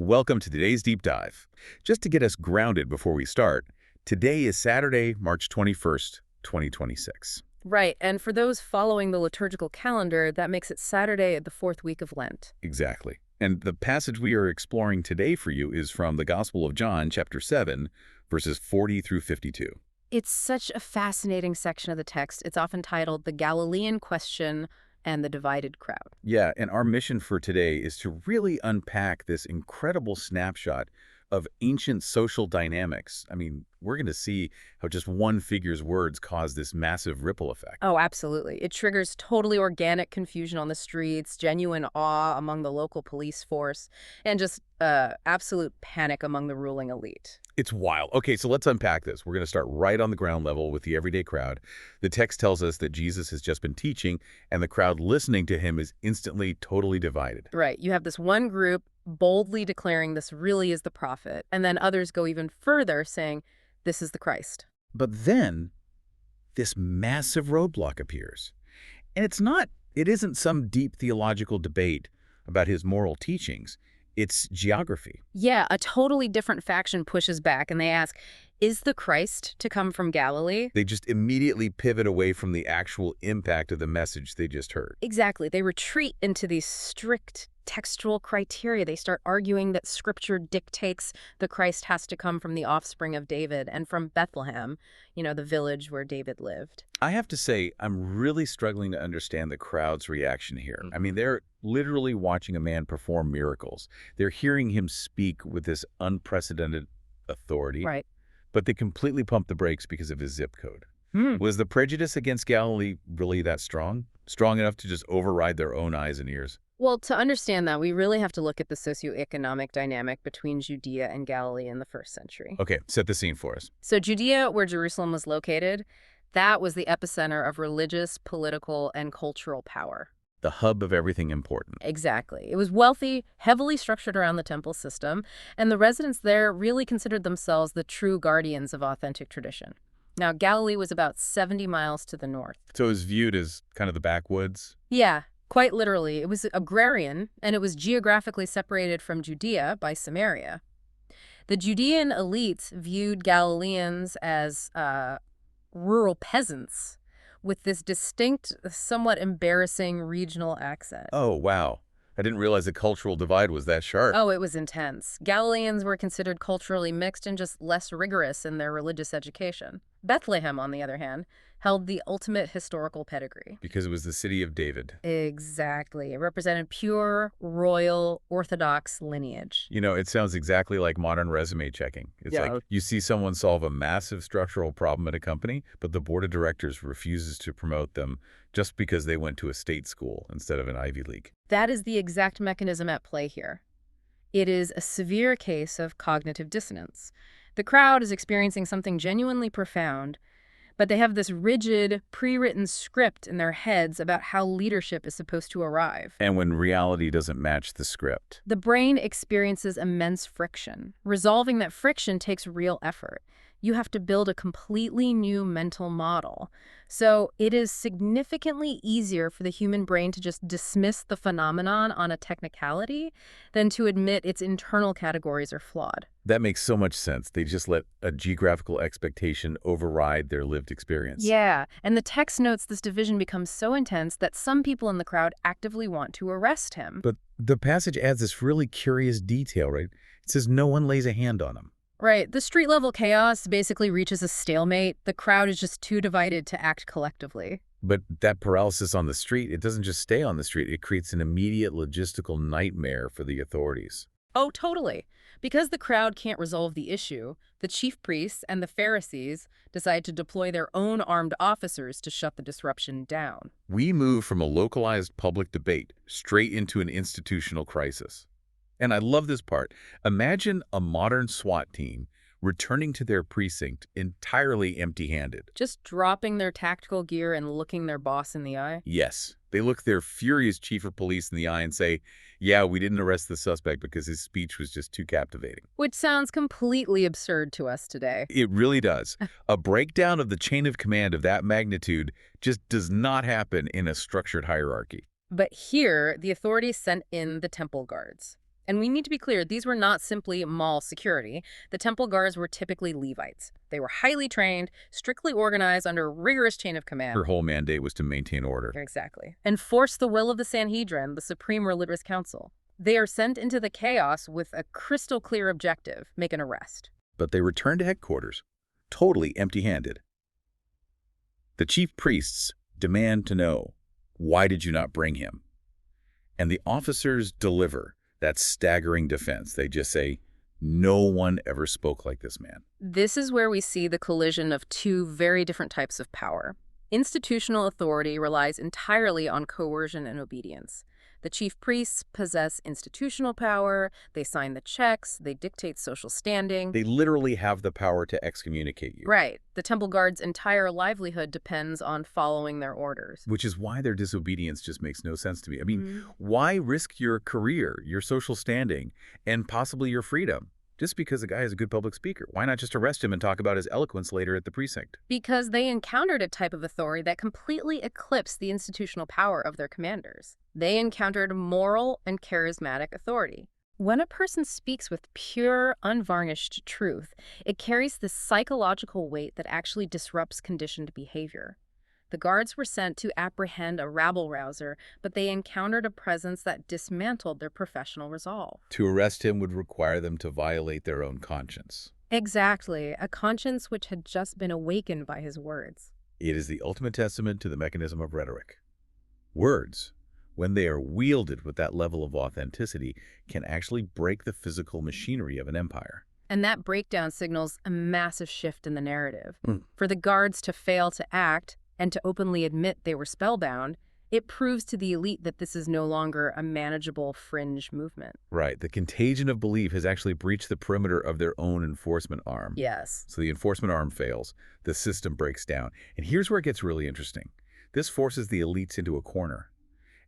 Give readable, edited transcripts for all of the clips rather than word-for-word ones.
Welcome to today's deep dive. Just to get us grounded before we start, today is Saturday, March 21st, 2026. Right, and for those following the liturgical calendar, that makes it Saturday of the fourth week of Lent. Exactly. And the passage we are exploring today for you is from the Gospel of John, chapter 7, verses 40 through 52. It's such a fascinating section of the text. It's often titled The Galilean Question and the Divided Crowd. Yeah, and our mission for today is to really unpack this incredible snapshot of ancient social dynamics. I mean, we're going to see how just one figure's words cause this massive ripple effect. Oh, absolutely. It triggers totally organic confusion on the streets, genuine awe among the local police force, and just absolute panic among the ruling elite. It's wild. Okay, so let's unpack this. We're going to start right on the ground level with the everyday crowd. The text tells us that Jesus has just been teaching, and the crowd listening to him is instantly totally divided. Right. You have this one group boldly declaring this really is the prophet, and then others go even further saying, this is the Christ. But then this massive roadblock appears. And it isn't some deep theological debate about his moral teachings. It's geography. Yeah, a totally different faction pushes back and they ask, is the Christ to come from Galilee? They just immediately pivot away from the actual impact of the message they just heard. Exactly. They retreat into these strict textual criteria. They start arguing that Scripture dictates the Christ has to come from the offspring of David and from Bethlehem, the village where David lived. I have to say, I'm really struggling to understand the crowd's reaction here. I mean, they're literally watching a man perform miracles. They're hearing him speak with this unprecedented authority. Right. But they completely pump the brakes because of his zip code. Was the prejudice against Galilee really that strong? Strong enough to just override their own eyes and ears? Well, to understand that, we really have to look at the socioeconomic dynamic between Judea and Galilee in the first century. Okay, set the scene for us. So Judea, where Jerusalem was located, that was the epicenter of religious, political, and cultural power. The hub of everything important. Exactly. It was wealthy, heavily structured around the temple system, and the residents there really considered themselves the true guardians of authentic tradition. Now, Galilee was about 70 miles to the north. So it was viewed as kind of the backwoods? Yeah, quite literally. It was agrarian, and it was geographically separated from Judea by Samaria. The Judean elites viewed Galileans as rural peasants with this distinct, somewhat embarrassing regional accent. Oh, wow. I didn't realize the cultural divide was that sharp. Oh, it was intense. Galileans were considered culturally mixed and just less rigorous in their religious education. Bethlehem, on the other hand, held the ultimate historical pedigree. Because it was the city of David. Exactly. It represented pure, royal, orthodox lineage. It sounds exactly like modern resume checking. It's like you see someone solve a massive structural problem at a company, but the board of directors refuses to promote them just because they went to a state school instead of an Ivy League. That is the exact mechanism at play here. It is a severe case of cognitive dissonance. The crowd is experiencing something genuinely profound, but they have this rigid, pre-written script in their heads about how leadership is supposed to arrive. And when reality doesn't match the script. The brain experiences immense friction. Resolving that friction takes real effort. You have to build a completely new mental model. So it is significantly easier for the human brain to just dismiss the phenomenon on a technicality than to admit its internal categories are flawed. That makes so much sense. They just let a geographical expectation override their lived experience. Yeah, and the text notes this division becomes so intense that some people in the crowd actively want to arrest him. But the passage adds this really curious detail, right? It says no one lays a hand on him. Right. The street-level chaos basically reaches a stalemate. The crowd is just too divided to act collectively. But that paralysis on the street, it doesn't just stay on the street. It creates an immediate logistical nightmare for the authorities. Oh, totally. Because the crowd can't resolve the issue, the chief priests and the Pharisees decide to deploy their own armed officers to shut the disruption down. We move from a localized public debate straight into an institutional crisis. And I love this part. Imagine a modern SWAT team returning to their precinct entirely empty-handed. Just dropping their tactical gear and looking their boss in the eye? Yes. They look their furious chief of police in the eye and say, yeah, we didn't arrest the suspect because his speech was just too captivating. Which sounds completely absurd to us today. It really does. A breakdown of the chain of command of that magnitude just does not happen in a structured hierarchy. But here, the authorities sent in the temple guards. And we need to be clear, these were not simply mall security. The temple guards were typically Levites. They were highly trained, strictly organized under a rigorous chain of command. Her whole mandate was to maintain order. Exactly. Enforce the will of the Sanhedrin, the supreme religious council. They are sent into the chaos with a crystal clear objective: make an arrest. But they returned to headquarters, totally empty-handed. The chief priests demand to know, why did you not bring him? And the officers deliver that staggering defense. They just say, no one ever spoke like this man. This is where we see the collision of two very different types of power. Institutional authority relies entirely on coercion and obedience. The chief priests possess institutional power, they sign the checks, they dictate social standing. They literally have the power to excommunicate you. Right. The temple guard's entire livelihood depends on following their orders. Which is why their disobedience just makes no sense to me. I mean, why risk your career, your social standing, and possibly your freedom just because the guy is a good public speaker? Why not just arrest him and talk about his eloquence later at the precinct? Because they encountered a type of authority that completely eclipsed the institutional power of their commanders. They encountered moral and charismatic authority. When a person speaks with pure, unvarnished truth, it carries this psychological weight that actually disrupts conditioned behavior. The guards were sent to apprehend a rabble-rouser, but they encountered a presence that dismantled their professional resolve. To arrest him would require them to violate their own conscience. Exactly, a conscience which had just been awakened by his words. It is the ultimate testament to the mechanism of rhetoric. Words, when they are wielded with that level of authenticity, can actually break the physical machinery of an empire. And that breakdown signals a massive shift in the narrative. For the guards to fail to act and to openly admit they were spellbound, it proves to the elite that this is no longer a manageable fringe movement. Right. The contagion of belief has actually breached the perimeter of their own enforcement arm. Yes. So the enforcement arm fails. The system breaks down. And here's where it gets really interesting. This forces the elites into a corner.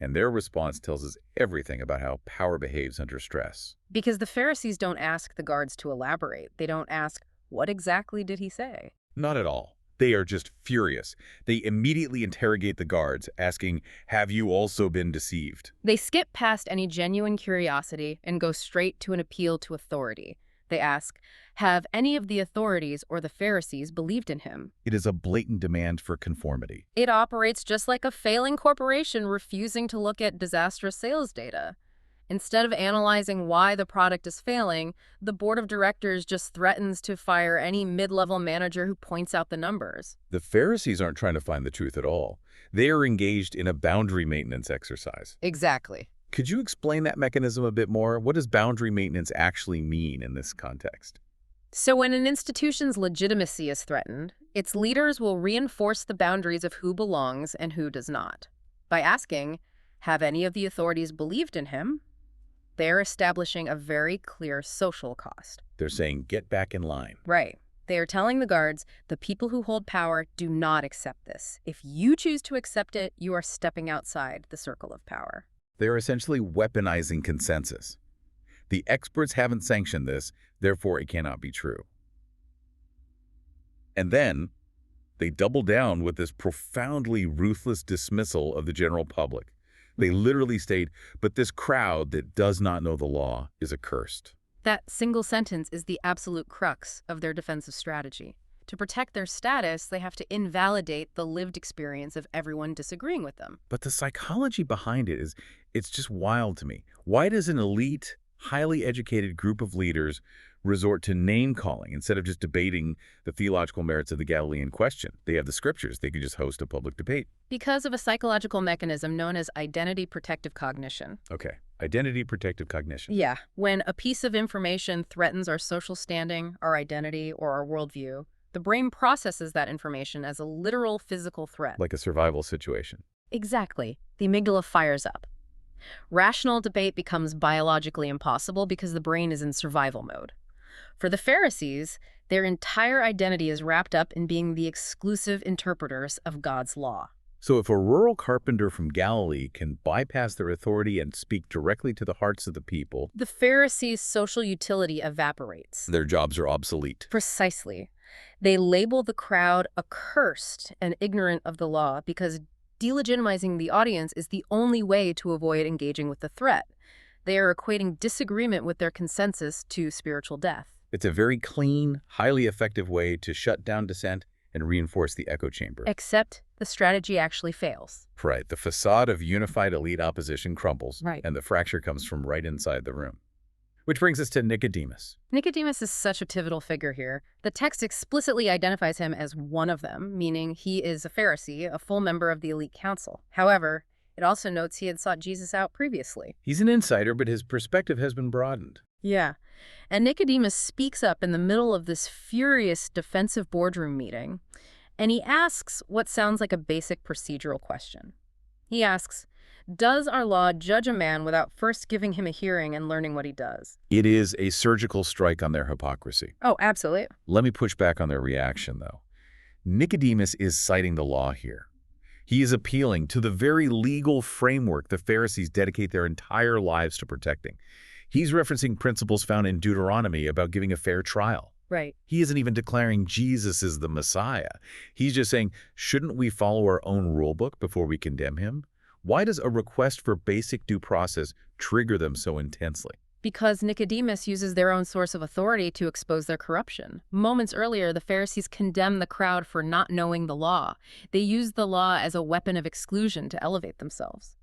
And their response tells us everything about how power behaves under stress. Because the Pharisees don't ask the guards to elaborate. They don't ask, what exactly did he say? Not at all. They are just furious. They immediately interrogate the guards, asking, have you also been deceived? They skip past any genuine curiosity and go straight to an appeal to authority. They ask, have any of the authorities or the Pharisees believed in him? It is a blatant demand for conformity. It operates just like a failing corporation refusing to look at disastrous sales data. Instead of analyzing why the product is failing, the board of directors just threatens to fire any mid-level manager who points out the numbers. The Pharisees aren't trying to find the truth at all. They are engaged in a boundary maintenance exercise. Exactly. Could you explain that mechanism a bit more? What does boundary maintenance actually mean in this context? So when an institution's legitimacy is threatened, its leaders will reinforce the boundaries of who belongs and who does not. By asking, have any of the authorities believed in him? They're establishing a very clear social cost. They're saying, get back in line. Right. They are telling the guards, the people who hold power do not accept this. If you choose to accept it, you are stepping outside the circle of power. They are essentially weaponizing consensus. The experts haven't sanctioned this, therefore it cannot be true. And then they double down with this profoundly ruthless dismissal of the general public. They literally state, but this crowd that does not know the law is accursed. That single sentence is the absolute crux of their defensive strategy. To protect their status, they have to invalidate the lived experience of everyone disagreeing with them. But the psychology behind it it's just wild to me. Why does an elite, highly educated group of leaders resort to name-calling instead of just debating the theological merits of the Galilean question? They have the scriptures. They could just host a public debate. Because of a psychological mechanism known as identity protective cognition. Okay, identity protective cognition. Yeah, when a piece of information threatens our social standing, our identity, or our worldview, the brain processes that information as a literal physical threat. Like a survival situation. Exactly. The amygdala fires up. Rational debate becomes biologically impossible because the brain is in survival mode. For the Pharisees, their entire identity is wrapped up in being the exclusive interpreters of God's law. So if a rural carpenter from Galilee can bypass their authority and speak directly to the hearts of the people, the Pharisees' social utility evaporates. their jobs are obsolete. Precisely. They label the crowd accursed and ignorant of the law because delegitimizing the audience is the only way to avoid engaging with the threat. They are equating disagreement with their consensus to spiritual death. It's a very clean, highly effective way to shut down dissent and reinforce the echo chamber. Except the strategy actually fails. Right, the facade of unified elite opposition crumbles, Right. and the fracture comes from right inside the room. Which brings us to Nicodemus. Nicodemus is such a pivotal figure here. The text explicitly identifies him as one of them, meaning he is a Pharisee, a full member of the elite council. However, it also notes he had sought Jesus out previously. He's an insider, but his perspective has been broadened. Yeah. And Nicodemus speaks up in the middle of this furious defensive boardroom meeting, and he asks what sounds like a basic procedural question. He asks, does our law judge a man without first giving him a hearing and learning what he does? It is a surgical strike on their hypocrisy. Oh, absolutely. Let me push back on their reaction, though. Nicodemus is citing the law here. He is appealing to the very legal framework the Pharisees dedicate their entire lives to protecting. He's referencing principles found in Deuteronomy about giving a fair trial. Right. He isn't even declaring Jesus is the Messiah. He's just saying, shouldn't we follow our own rule book before we condemn him? Why does a request for basic due process trigger them so intensely? Because Nicodemus uses their own source of authority to expose their corruption. Moments earlier, the Pharisees condemned the crowd for not knowing the law. They used the law as a weapon of exclusion to elevate themselves.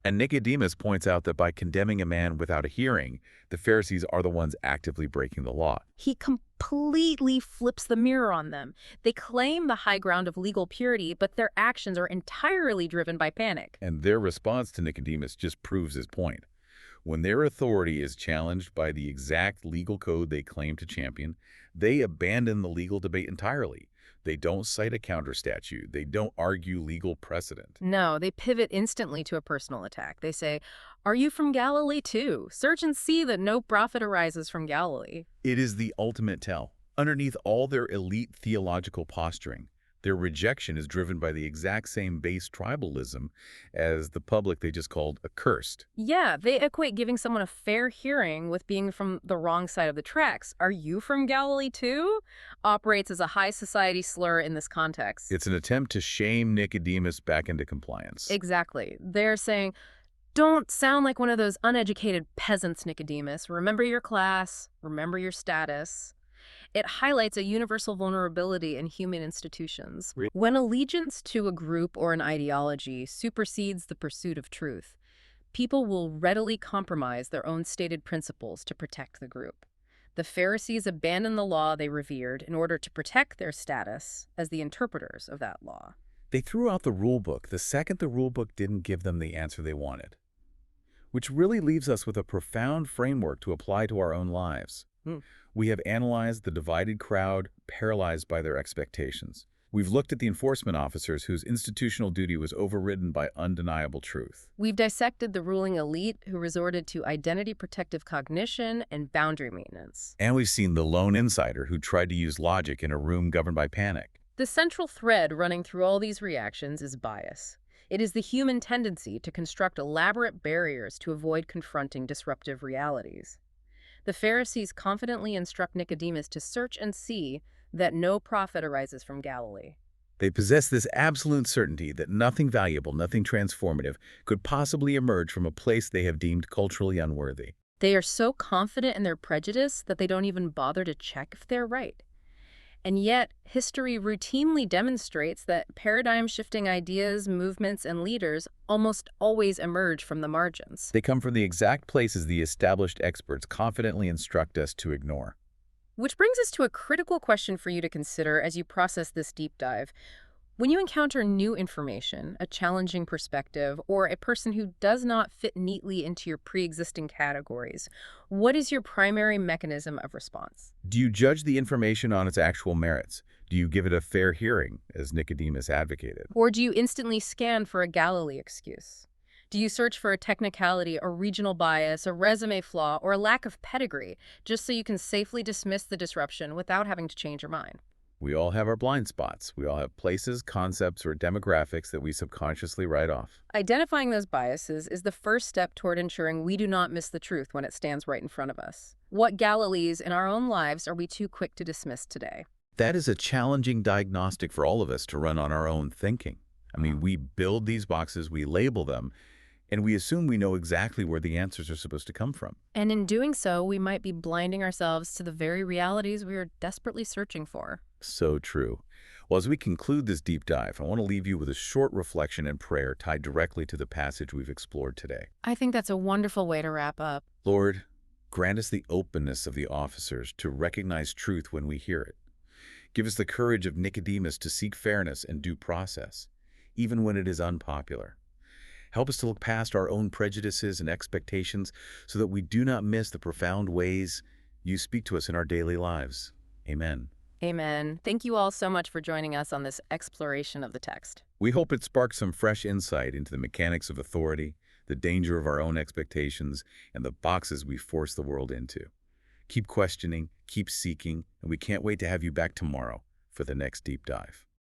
And Nicodemus points out that by condemning a man without a hearing, the Pharisees are the ones actively breaking the law. He completely flips the mirror on them. They claim the high ground of legal purity, but their actions are entirely driven by panic. And their response to Nicodemus just proves his point. When their authority is challenged by the exact legal code they claim to champion, they abandon the legal debate entirely. They don't cite a counter statute. They don't argue legal precedent. No, they pivot instantly to a personal attack. They say, are you from Galilee too? Search and see that no prophet arises from Galilee. It is the ultimate tell. Underneath all their elite theological posturing, their rejection is driven by the exact same base tribalism as the public they just called accursed. Yeah, they equate giving someone a fair hearing with being from the wrong side of the tracks. Are you from Galilee too? Operates as a high society slur in this context. It's an attempt to shame Nicodemus back into compliance. Exactly. They're saying, don't sound like one of those uneducated peasants, Nicodemus. Remember your class. Remember your status. It highlights a universal vulnerability in human institutions. When allegiance to a group or an ideology supersedes the pursuit of truth, people will readily compromise their own stated principles to protect the group. The Pharisees abandoned the law they revered in order to protect their status as the interpreters of that law. They threw out the rule book the second the rule book didn't give them the answer they wanted, which really leaves us with a profound framework to apply to our own lives. We have analyzed the divided crowd paralyzed by their expectations. We've looked at the enforcement officers whose institutional duty was overridden by undeniable truth. We've dissected the ruling elite who resorted to identity-protective cognition and boundary maintenance. And we've seen the lone insider who tried to use logic in a room governed by panic. The central thread running through all these reactions is bias. It is the human tendency to construct elaborate barriers to avoid confronting disruptive realities. The Pharisees confidently instruct Nicodemus to search and see that no prophet arises from Galilee. They possess this absolute certainty that nothing valuable, nothing transformative, could possibly emerge from a place they have deemed culturally unworthy. They are so confident in their prejudice that they don't even bother to check if they're right. And yet, history routinely demonstrates that paradigm-shifting ideas, movements, and leaders almost always emerge from the margins. They come from the exact places the established experts confidently instruct us to ignore. Which brings us to a critical question for you to consider as you process this deep dive. When you encounter new information, a challenging perspective, or a person who does not fit neatly into your pre-existing categories, what is your primary mechanism of response? Do you judge the information on its actual merits? Do you give it a fair hearing, as Nicodemus advocated? Or do you instantly scan for a Galilee excuse? Do you search for a technicality, a regional bias, a resume flaw, or a lack of pedigree, just so you can safely dismiss the disruption without having to change your mind? We all have our blind spots. We all have places, concepts, or demographics that we subconsciously write off. Identifying those biases is the first step toward ensuring we do not miss the truth when it stands right in front of us. What Galilees in our own lives are we too quick to dismiss today? That is a challenging diagnostic for all of us to run on our own thinking. I mean, we build these boxes, we label them, And we assume we know exactly where the answers are supposed to come from. And in doing so, we might be blinding ourselves to the very realities we are desperately searching for. So true. Well, as we conclude this deep dive, I want to leave you with a short reflection and prayer tied directly to the passage we've explored today. I think that's a wonderful way to wrap up. Lord, grant us the openness of the officers to recognize truth when we hear it. Give us the courage of Nicodemus to seek fairness and due process, even when it is unpopular. Help us to look past our own prejudices and expectations so that we do not miss the profound ways you speak to us in our daily lives. Amen. Amen. Thank you all so much for joining us on this exploration of the text. We hope it sparks some fresh insight into the mechanics of authority, the danger of our own expectations, and the boxes we force the world into. Keep questioning, keep seeking, and we can't wait to have you back tomorrow for the next deep dive.